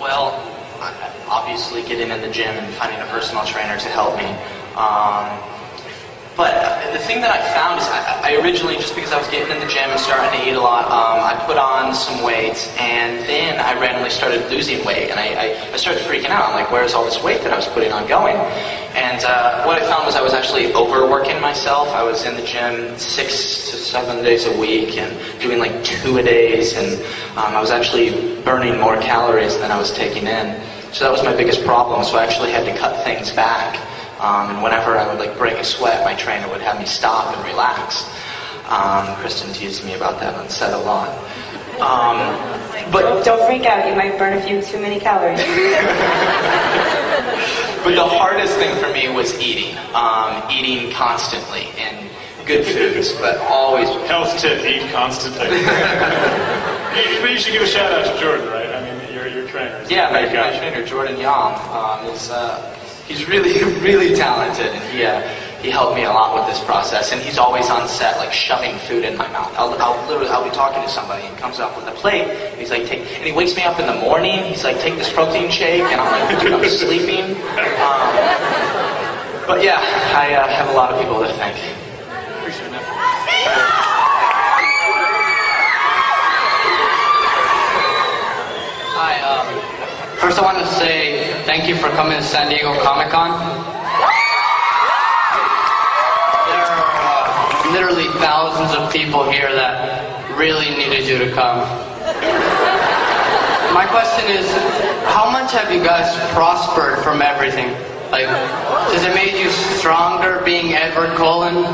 Well, obviously getting in the gym and finding a personal trainer to help me. But the thing that I found is I originally, just because I was getting in the gym and starting to eat a lot, I put on some weight, and then I randomly started losing weight, and I started freaking out. I'm like, where's all this weight that I was putting on going? And what I found was I was actually overworking myself. I was in the gym 6 to 7 days a week and doing like 2-a-days, and I was actually burning more calories than I was taking in. So that was my biggest problem, so I actually had to cut things back. And whenever I would like break a sweat, my trainer would have me stop and relax. Kristen teased me about that on set a lot. But don't freak out, you might burn a few too many calories. But the hardest thing for me was eating. Eating constantly and good foods, but always. Health tip, eat constantly. But you should give a shout out to Jordan, right? I mean, your trainer. Yeah, my trainer, Jordan Yam, is... he's really, really talented, and he helped me a lot with this process. And he's always on set, like shoving food in my mouth. I'll be talking to somebody, and he comes up with a plate. And he's like, and he wakes me up in the morning. He's like, take this protein shake, and I'm like, dude, I'm sleeping. But yeah, I have a lot of people to thank. Appreciate that. Hi. First, I want to say thank you for coming to San Diego Comic-Con. There are literally thousands of people here that really needed you to come. My question is, how much have you guys prospered from everything? Like, has it made you stronger being Edward Cullen?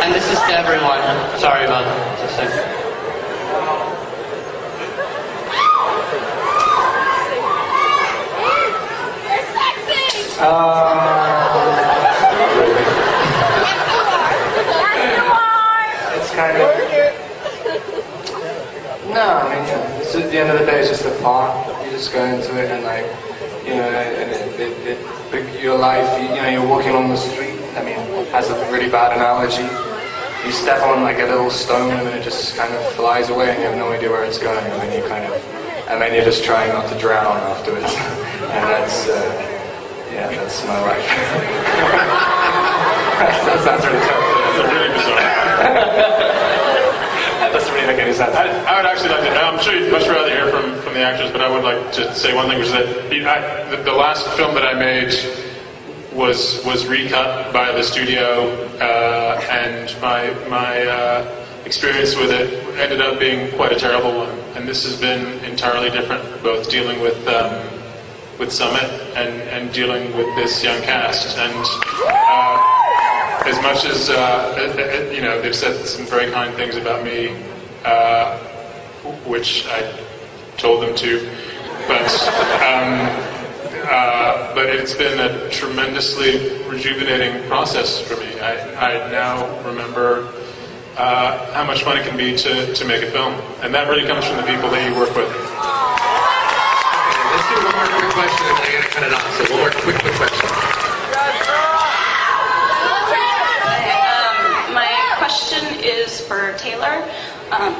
And this is to everyone. Sorry about that. Just a second. It's kind of... No, I mean, it's at the end of the day, it's just a part. You just go into it and, like, you know, and your life, you know, you're walking on the street. I mean, as a really bad analogy, you step on, like, a little stone and then it just kind of flies away and you have no idea where it's going. And then you kind of... And then you're just trying not to drown afterwards. And that's... yeah, that's my life. That sounds really terrible. That's really bizarre. That doesn't really make any sense. I would actually like to, I'm sure you'd much rather hear from the actors, but I would like to say one thing, which is that the last film that I made was recut by the studio, and my experience with it ended up being quite a terrible one. And this has been entirely different, both dealing with Summit and dealing with this young cast. And as much as you know, they've said some very kind things about me, which I told them to, but it's been a tremendously rejuvenating process for me. I now remember how much fun it can be to make a film, and that really comes from the people that you work with. Let's do one more quick question and then I'm going to cut it off. So one more quick question. My question is for Taylor. I'm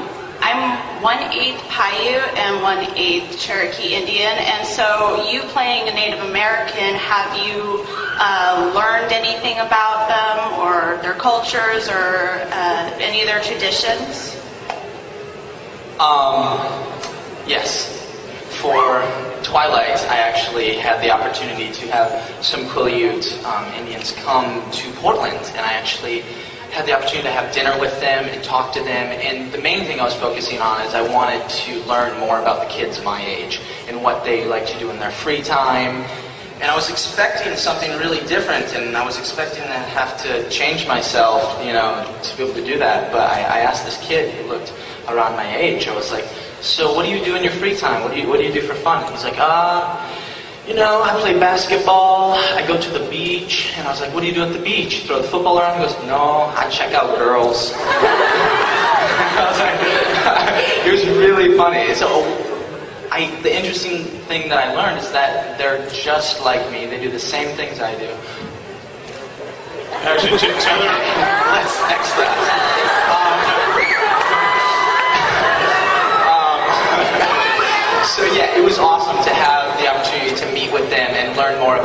1/8 Paiute and 1/8 Cherokee Indian, and so you playing a Native American, have you learned anything about them or their cultures or any of their traditions? Yes. For Twilight, I actually had the opportunity to have some Quileute Indians come to Portland, and I actually had the opportunity to have dinner with them and talk to them. And the main thing I was focusing on is I wanted to learn more about the kids my age and what they like to do in their free time. And I was expecting something really different, and I was expecting to have to change myself, you know, to be able to do that. But I asked this kid who looked around my age, I was like, so what do you do in your free time? What do you do for fun? And he's like, you know, I play basketball, I go to the beach. And I was like, what do you do at the beach? Throw the football around? He goes, no, I check out girls. I was like, it was really funny. So the interesting thing that I learned is that they're just like me. They do the same things I do. Actually, Taylor... Let's extra.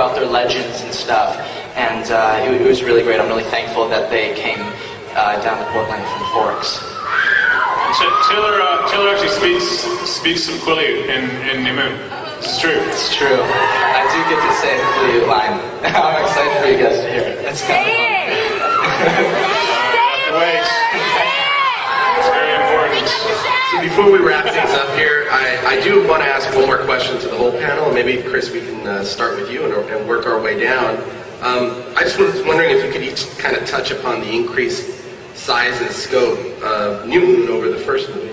about their legends and stuff, and it was really great. I'm really thankful that they came down to Portland from Forks. So Taylor actually speaks some Quilliot in Nimu. This is true. It's true. I do get to say the Quilliot line. I'm excited for you guys to hear it. It's kind of fun. Wait. It's very important. So before we wrap things up here, I do want to ask one more question to the whole panel, and maybe Chris, we can start with you and work our way down. I just was wondering if you could each kind of touch upon the increased size and scope of Newton over the first movie.